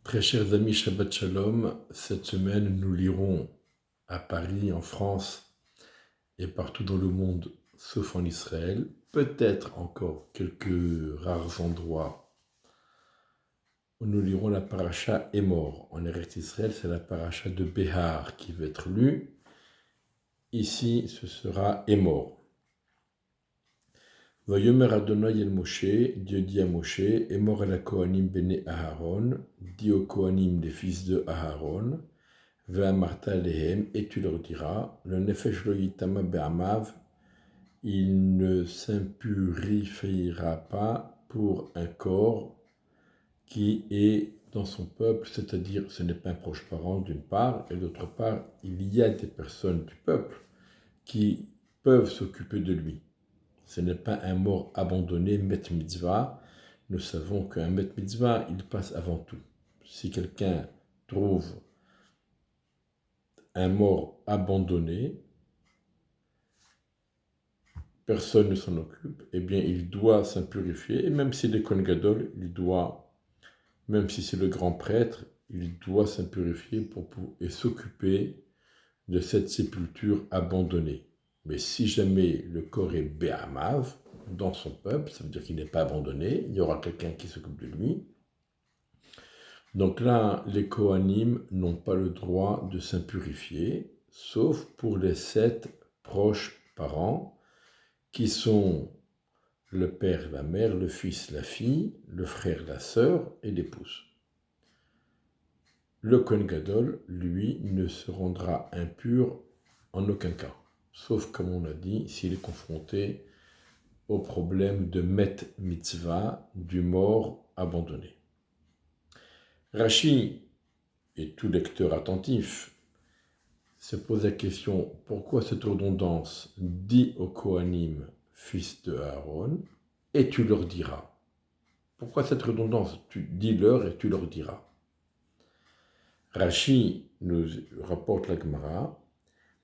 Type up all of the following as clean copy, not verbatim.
Très chers amis, Shabbat Shalom, cette semaine nous lirons à Paris, en France et partout dans le monde, sauf en Israël, peut-être encore quelques rares endroits où nous lirons la paracha Émor. En Eretz Israël, c'est la paracha de Béhar qui va être lue. Ici, ce sera Émor. Vayomer Adonai el Moshe, Dieu dit à Moshe, Émor el Kohanim bene Aharon, dit aux Kohanim les fils de Aharon, Ve'amarta alehem, et tu leur diras, le nefesh lo yitama be'amav, il ne s'impurifiera pas pour un corps qui est dans son peuple, c'est-à-dire ce n'est pas un proche parent d'une part, et d'autre part, il y a des personnes du peuple qui peuvent s'occuper de lui. Ce n'est pas un mort abandonné, met mitzvah. Nous savons qu'un met mitzvah, il passe avant tout. Si quelqu'un trouve un mort abandonné, personne ne s'en occupe, eh bien il doit s'impurifier, et même s'il est Kohen Gadol, même si c'est le grand prêtre, il doit s'impurifier et s'occuper de cette sépulture abandonnée. Mais si jamais le corps est Béhamav, dans son peuple, ça veut dire qu'il n'est pas abandonné, il y aura quelqu'un qui s'occupe de lui. Donc là, les Kohanim n'ont pas le droit de s'impurifier, sauf pour les 7 proches parents, qui sont le père, la mère, le fils, la fille, le frère, la sœur et l'épouse. Le Kohen Gadol, lui, ne se rendra impur en aucun cas, sauf, comme on l'a dit, s'il est confronté au problème de Met Mitzvah, du mort abandonné. Rashi, et tout lecteur attentif, se pose la question, pourquoi cette redondance dit au Kohanim, fils de Aaron, et tu leur diras. Pourquoi cette redondance? Tu dis-leur et tu leur diras. Rashi nous rapporte la Gemara,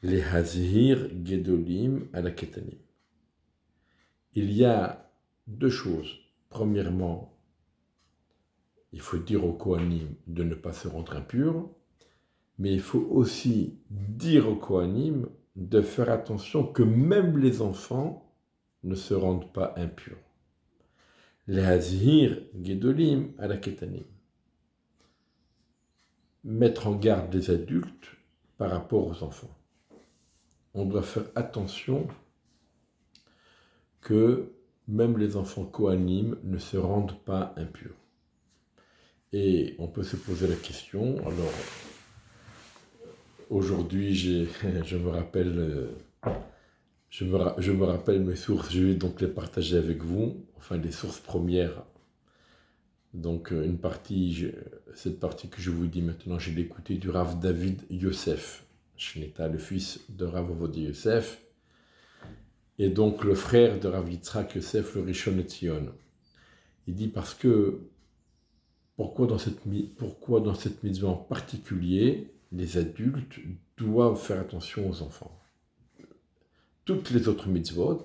les Hazir Gedolim à la Ketanim. Il y a 2 choses. Premièrement, il faut dire au Kohanim de ne pas se rendre impur, mais il faut aussi dire au Kohanim de faire attention que même les enfants ne se rendent pas impurs. Les Hazir Gedolim à la Ketanim. Mettre en garde les adultes par rapport aux enfants. On doit faire attention que même les enfants Kohanim ne se rendent pas impurs. Et on peut se poser la question, alors aujourd'hui je me rappelle mes sources, je vais donc les partager avec vous, enfin les sources premières. Donc cette partie que je vous dis maintenant, je l'ai écoutée du Rav David Yosef, Shnita, le fils de Rav Ovadia Yosef, et donc le frère de Rav Yitzhak Yosef, le Rishon LeZion. Il dit pourquoi dans cette mitzvah en particulier, les adultes doivent faire attention aux enfants. Toutes les autres mitzvot,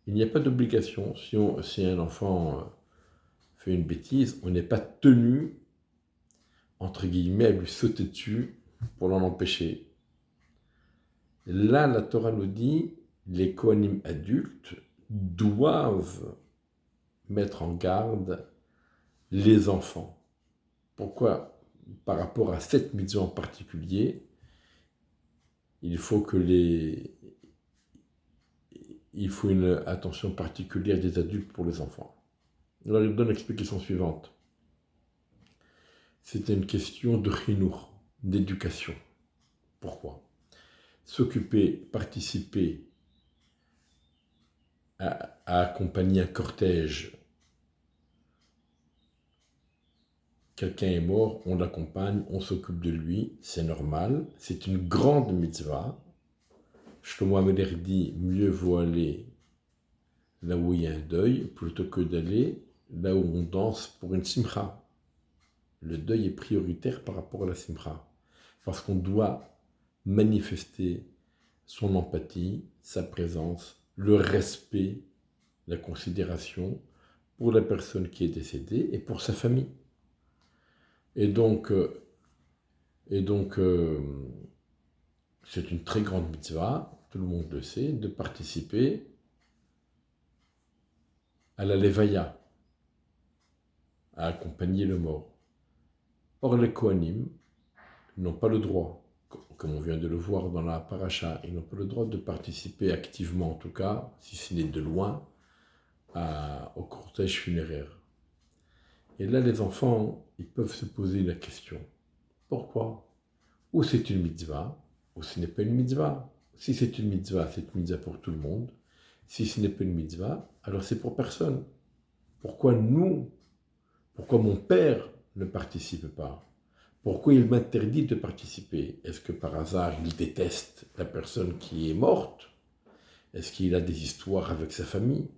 il n'y a pas d'obligation. Si un enfant fait une bêtise, on n'est pas tenu, entre guillemets, à lui sauter dessus pour l'en empêcher. Là, la Torah nous dit, les Kohanim adultes doivent mettre en garde les enfants. Pourquoi? Par rapport à cette mitzvah en particulier, il faut une attention particulière des adultes pour les enfants. Alors il donne l'explication suivante. C'était une question de chinour, d'éducation. Pourquoi? S'occuper, participer à accompagner un cortège. Quelqu'un est mort, on l'accompagne, on s'occupe de lui, c'est normal, c'est une grande mitzvah. Shlomo Ameler dit, mieux vaut aller là où il y a un deuil, plutôt que d'aller là où on danse pour une simcha. Le deuil est prioritaire par rapport à la simcha, parce qu'on doit manifester son empathie, sa présence, le respect, la considération pour la personne qui est décédée et pour sa famille. Et donc, c'est une très grande mitzvah, tout le monde le sait, de participer à la levaya, à accompagner le mort. Or, les Kohanim n'ont pas le droit, comme on vient de le voir dans la paracha, ils n'ont pas le droit de participer activement, en tout cas, si ce n'est de loin, au cortège funéraire. Et là, les enfants, ils peuvent se poser la question, pourquoi? Ou c'est une mitzvah, ou ce n'est pas une mitzvah. Si c'est une mitzvah pour tout le monde. Si ce n'est pas une mitzvah, alors c'est pour personne. Pourquoi mon père ne participe pas? Pourquoi il m'interdit de participer? Est-ce que par hasard il déteste la personne qui est morte? Est-ce qu'il a des histoires avec sa famille?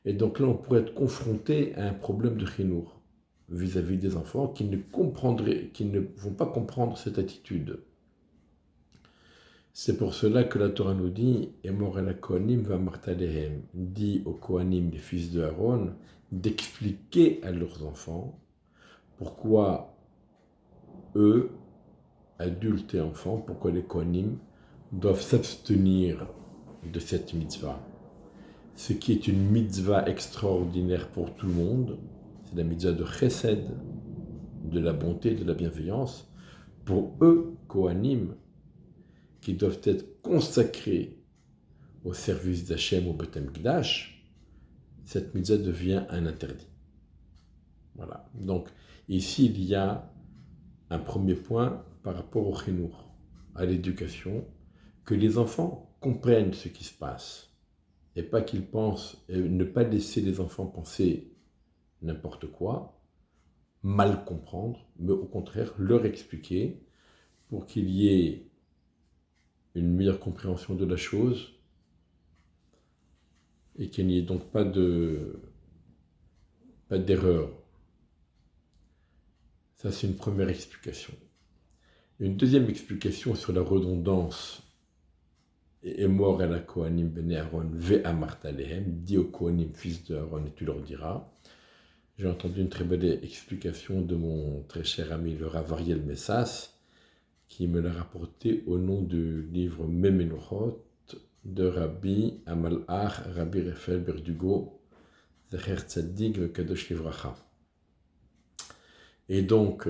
Et donc là, on pourrait être confronté à un problème de chinour vis-à-vis des enfants qui ne vont pas comprendre cette attitude. C'est pour cela que la Torah nous dit « Emor el Kohanim va martalehem » dit aux Kohanim, les fils de Aaron, d'expliquer à leurs enfants pourquoi eux, adultes et enfants, pourquoi les Kohanim doivent s'abstenir de cette mitzvah. Ce qui est une mitzvah extraordinaire pour tout le monde, c'est la mitzvah de chesed, de la bonté, de la bienveillance. Pour eux, Kohanim, qui doivent être consacrés au service d'Hachem au Beth Amikdash, cette mitzvah devient un interdit. Voilà. Donc, ici, il y a un premier point par rapport au chinour, à l'éducation, que les enfants comprennent ce qui se passe, et pas qu'ils pensent, et ne pas laisser les enfants penser n'importe quoi, mal comprendre, mais au contraire, leur expliquer pour qu'il y ait une meilleure compréhension de la chose et qu'il n'y ait donc pas d'erreur. Ça, c'est une première explication. Une deuxième explication sur la redondance et mort à la Kohanim ben Aaron ve'amarta lehem, dit aux Kohanim, fils de Aaron, et tu leur diras. J'ai entendu une très belle explication de mon très cher ami le Rav Ariel Messas, qui me l'a rapporté au nom du livre Memenuchot de Rabbi Amalach, Rabbi Raphaël Berdugo, Zecher Tzadik Kadosh Livracha. Et donc,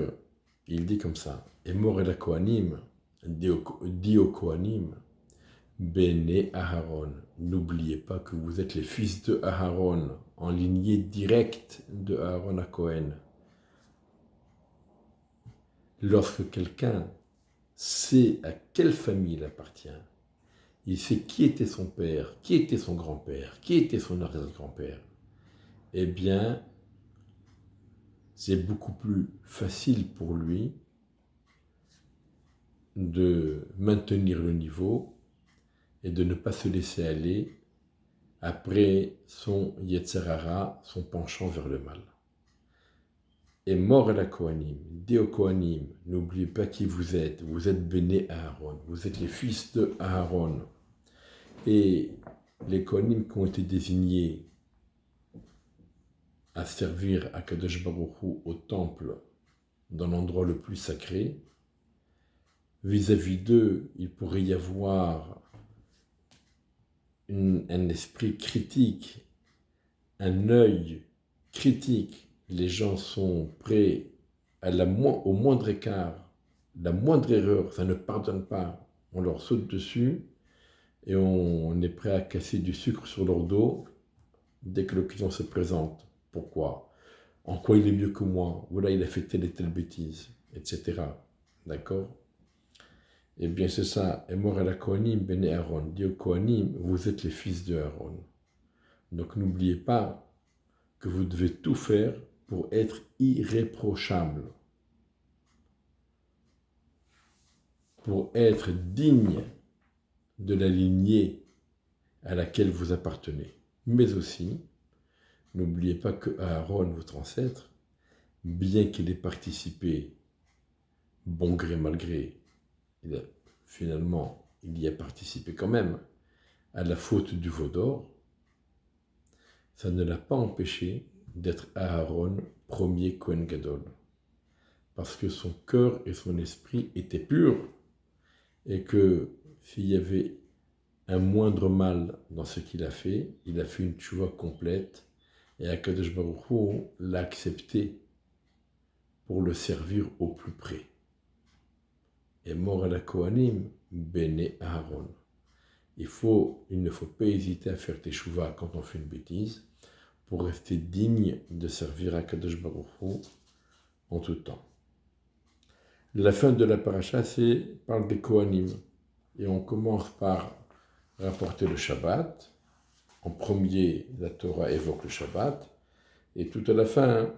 il dit comme ça, et mort la Kohanim, dit au Kohanim, Bene Aharon, n'oubliez pas que vous êtes les fils de Aharon, en lignée directe de Aaron à Cohen. Lorsque quelqu'un sait à quelle famille il appartient, il sait qui était son père, qui était son grand-père, qui était son arrière-grand-père, eh bien, c'est beaucoup plus facile pour lui de maintenir le niveau et de ne pas se laisser aller après son Yetzer Hara, son penchant vers le mal. Et mort à la Kohanim, dit aux Kohanim, n'oubliez pas qui vous êtes Béné Aaron, vous êtes les fils de Aaron. Et les Kohanim qui ont été désignés à servir à Kadosh Baruch Hu au temple, dans l'endroit le plus sacré, vis-à-vis d'eux, il pourrait y avoir un esprit critique, un œil critique. Les gens sont prêts au moindre écart, la moindre erreur, ça ne pardonne pas. On leur saute dessus et on est prêt à casser du sucre sur leur dos dès que l'occasion se présente. Pourquoi? En quoi il est mieux que moi? Voilà, il a fait telle et telle bêtise, etc. D'accord? Eh bien, c'est ça. Et mort à la Kohanim, Béné Aaron. Dit au Kohanim, vous êtes les fils de Aaron. Donc, n'oubliez pas que vous devez tout faire pour être irréprochable, pour être digne de la lignée à laquelle vous appartenez. Mais aussi, n'oubliez pas que Aaron, votre ancêtre, bien qu'il ait participé, bon gré mal gré, finalement, il y a participé quand même à la faute du veau d'or, ça ne l'a pas empêché d'être Aaron, premier Kohen Gadol. parce que son cœur et son esprit étaient purs, et que s'il y avait un moindre mal dans ce qu'il a fait, il a fait une tchouva complète, et Akadosh Baruch Hu l'a accepté pour le servir au plus près. Et mort à la Kohanim, Bene Aaron. Il ne faut pas hésiter à faire teshuva quand on fait une bêtise, pour rester digne de servir Akadosh Baruch Hu en tout temps. La fin de la paracha, parle des Kohanim. Et on commence par rapporter le Shabbat. En premier, la Torah évoque le Shabbat. Et tout à la fin,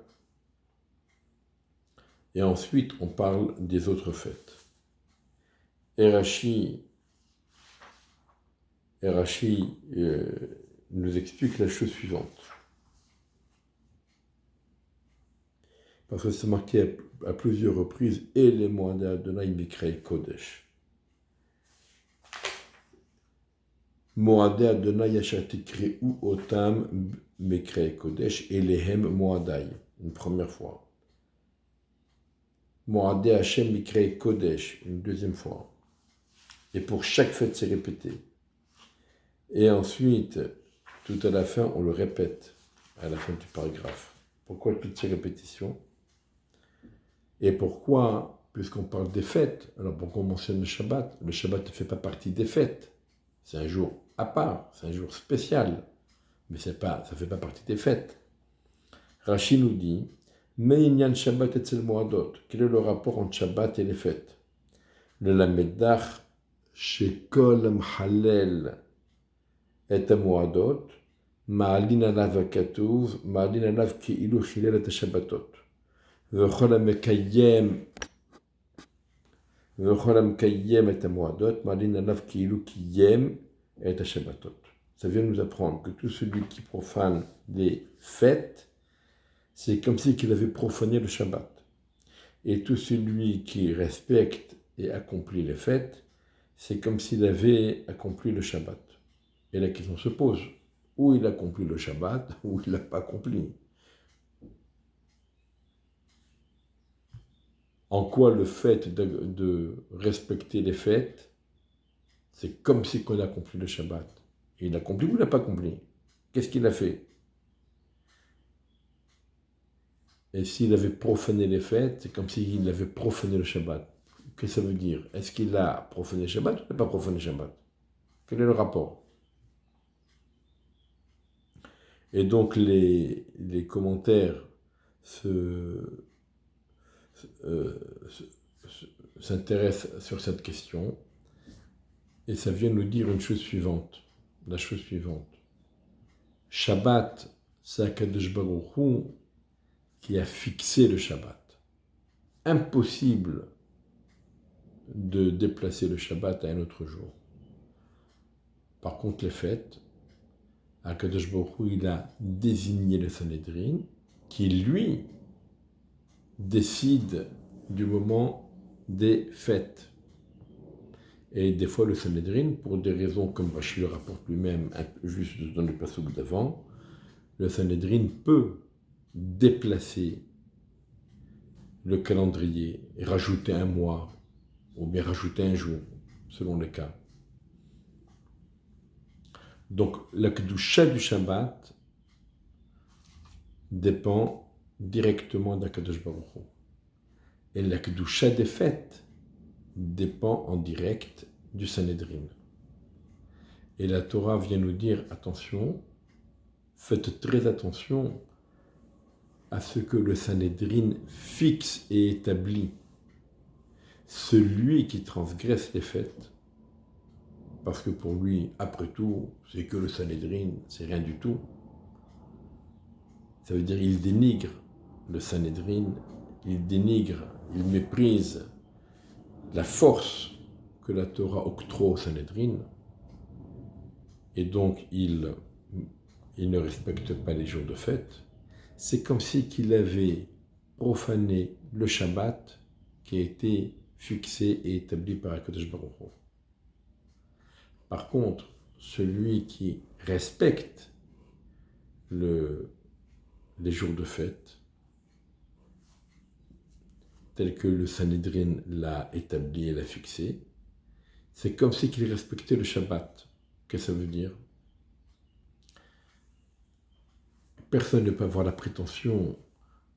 et ensuite, on parle des autres fêtes. Et Rashi nous explique la chose suivante. Parce que c'est marqué à plusieurs reprises, et les moadé Adonai Mikrei Kodesh. Moadé Adonai Yashatikre ou Otam Mikrei Kodesh, et lehem Moadai, une première fois. Moadé Hashem Mikrei Kodesh, une deuxième fois. Et pour chaque fête, c'est répété. Et ensuite, tout à la fin, on le répète, à la fin du paragraphe. Pourquoi toutes ces répétitions? Et pourquoi, puisqu'on parle des fêtes, alors pourquoi on mentionne le Shabbat ne fait pas partie des fêtes. C'est un jour à part, c'est un jour spécial, mais ça ne fait pas partie des fêtes. Rashi nous dit, Me'inyan Shabbat etzel Moadot, quel est le rapport entre Shabbat et les fêtes? Le Lamedach shekol mhalel et Moadot, ma'alin alav katuv, ma'alin alav ki'ilu chilel et Shabbatot. וכל המקיים את המועדות, מעלין עליו כאילו קיים את השבתות. Ça vient nous apprendre que tout celui qui profane les fêtes, c'est comme si il avait profané le Shabbat. Et tout celui qui respecte et accomplit les fêtes, c'est comme s'il avait accompli le Shabbat. Et la question se pose, où il accomplit le Shabbat, ou il ne l'a pas accompli. En quoi le fait de respecter les fêtes, c'est comme si on a accompli le Shabbat. Et il l'a accompli ou il ne l'a pas accompli? Qu'est-ce qu'il a fait? Et s'il avait profané les fêtes, c'est comme s'il avait profané le Shabbat. Qu'est-ce que ça veut dire? Est-ce qu'il a profané le Shabbat ou il n'a pas profané le Shabbat? Quel est le rapport? Et donc les commentaires s'intéresse sur cette question, et ça vient nous dire une chose suivante, la chose suivante. Shabbat, c'est Akadosh Baruch Hu qui a fixé le Shabbat. Impossible de déplacer le Shabbat à un autre jour. Par contre, les fêtes, Akadosh Baruch Hu, il a désigné le Sanhédrin, qui lui décide du moment des fêtes. Et des fois, le Sanhédrin, pour des raisons comme Rashi le rapporte lui-même, juste dans le passage d'avant, le Sanhédrin peut déplacer le calendrier et rajouter un mois, ou bien rajouter un jour, selon les cas. Donc, la Kedusha du Shabbat dépend directement d'Akadosh Baruch Hu. Et la Kedusha des fêtes dépend en direct du Sanhédrin. Et la Torah vient nous dire, attention, faites très attention à ce que le Sanhédrin fixe et établit. Celui qui transgresse les fêtes, parce que pour lui, après tout, c'est que le Sanhédrin, c'est rien du tout. Ça veut dire qu'il dénigre le Sanhédrin, il méprise la force que la Torah octroie au Sanhédrin, et donc il ne respecte pas les jours de fête. C'est comme si qu'il avait profané le Shabbat qui a été fixé et établi par Akadosh Baruch Hu. Par contre, celui qui respecte les jours de fête, tel que le Sanhédrin l'a établi et l'a fixé, c'est comme si qu'il respectait le Shabbat. Qu'est-ce que ça veut dire? Personne ne peut avoir la prétention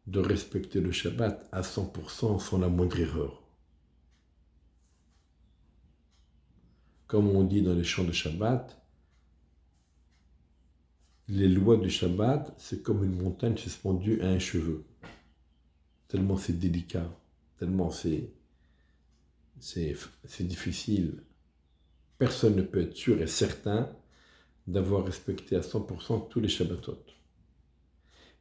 de respecter le Shabbat à 100% sans la moindre erreur. Comme on dit dans les chants de Shabbat, les lois du Shabbat, c'est comme une montagne suspendue à un cheveu. Tellement c'est délicat, tellement c'est difficile. Personne ne peut être sûr et certain d'avoir respecté à 100% tous les Shabbatot.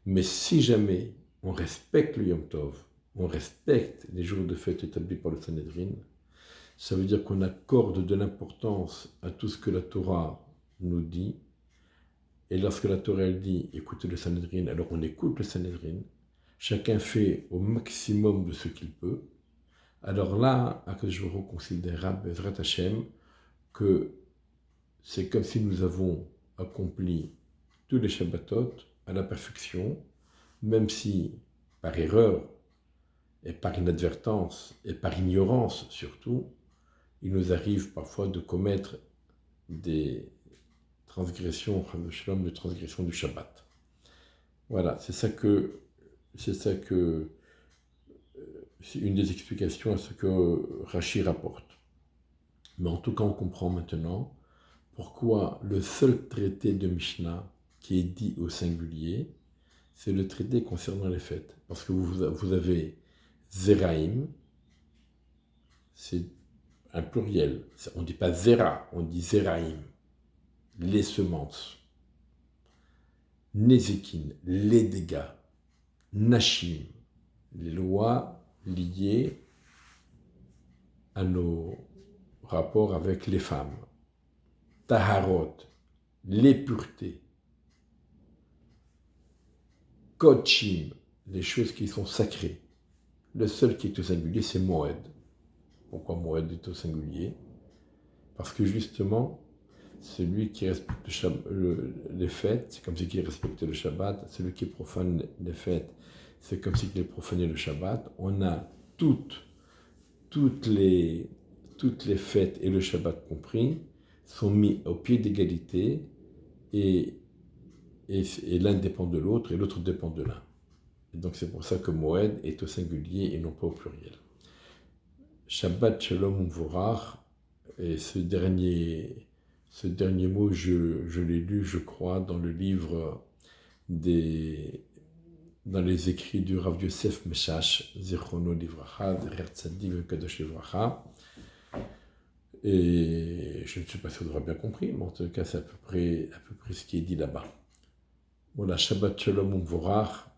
Mais si jamais on respecte le Yom Tov, on respecte les jours de fête établis par le Sanhédrin, ça veut dire qu'on accorde de l'importance à tout ce que la Torah nous dit. Et lorsque la Torah elle dit « écoutez le Sanhédrin », alors on écoute le Sanhédrin. Chacun fait au maximum de ce qu'il peut. Alors là, je considère Bezrat Hashem que c'est comme si nous avons accompli tous les Shabbatot à la perfection, même si par erreur et par inadvertance et par ignorance surtout, il nous arrive parfois de commettre des transgressions, de transgression du Shabbat. Voilà, c'est une des explications à ce que Rashi rapporte. Mais en tout cas, on comprend maintenant pourquoi le seul traité de Mishnah qui est dit au singulier, c'est le traité concernant les fêtes. Parce que vous avez Zeraim, c'est un pluriel. On ne dit pas Zera, on dit Zeraim, les semences. Nezikin, les dégâts. Nashim, les lois liées à nos rapports avec les femmes. Taharot, les puretés. Kodshim, les choses qui sont sacrées. Le seul qui est au singulier, c'est Moed. Pourquoi Moed est au singulier? Parce que justement, celui qui respecte les fêtes, c'est comme si il respectait le Shabbat. Celui qui profane les fêtes, c'est comme si il profanait le Shabbat. On a toutes les fêtes et le Shabbat compris sont mis au pied d'égalité et l'un dépend de l'autre et l'autre dépend de l'un. Et donc c'est pour ça que Moed est au singulier et non pas au pluriel. Shabbat Shalom U'Vorach, et ce dernier mot, je l'ai lu, je crois, dans le livre dans les écrits du Rav Yosef Meshash, Zichrono Livracha, Zecher Tzadik V'Kadosh Livracha. Et je ne suis pas sûr d'avoir bien compris, mais en tout cas, c'est à peu près ce qui est dit là-bas. Voilà, Shabbat Shalom U'Vorach,